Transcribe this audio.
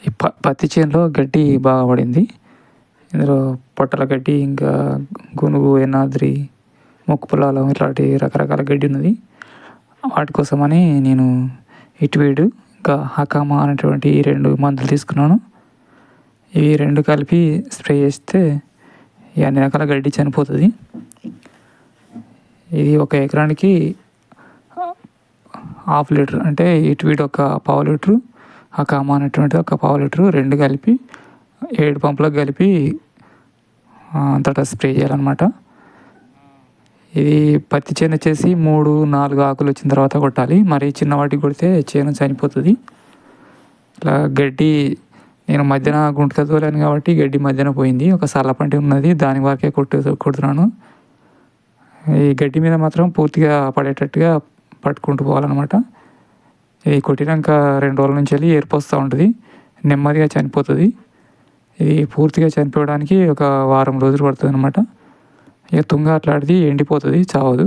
ఈ పత్తి చేనులో గడ్డి బాగా పడింది. ఇందులో పొట్టల గడ్డి, ఇంకా గునుగు, ఎనాద్రి, మొక్కు పొలాలు ఇట్లాంటి రకరకాల గడ్డి ఉన్నది. వాటి కోసమని నేను హిట్వీడు ఇంకా హకామా అనేటువంటి ఈ 2 మందులు తీసుకున్నాను. ఇవి 2 కలిపి స్ప్రే చేస్తే అన్ని రకాల గడ్డి చనిపోతుంది. ఇది 1 ఎకరానికి 1/2 లీటర్, అంటే హిట్వీడ్ 1/4 లీటరు, హకామా అనేటువంటిది 1/4 లీటరు, 2 కలిపి 7 పంపులకు కలిపి అంతటా స్ప్రే చేయాలన్నమాట. ఇది పత్తి చేను వచ్చేసి 3-4 ఆకులు వచ్చిన తర్వాత కొట్టాలి. మరి చిన్న వాటికి కొడితే చేను చనిపోతుంది. ఇట్లా గడ్డి నేను మధ్యన గుంటక తోలాను కాబట్టి గడ్డి మధ్యన పోయింది. ఒక సల్లపంటి ఉన్నది, దాని వరకే కొడుతున్నాను. ఈ గడ్డి మీద మాత్రం పూర్తిగా పడేటట్టుగా పట్టుకుంటూ పోవాలన్నమాట. ఇది కొట్టినాక 2 రోజుల నుంచి వెళ్ళి ఏర్పు వస్తూ ఉంటుంది, నెమ్మదిగా చనిపోతుంది. ఇది పూర్తిగా చనిపోవడానికి ఒక వారం రోజులు పడుతుంది అనమాట. ఇక తుంగ అట్లాంటిది ఎండిపోతుంది, చావదు.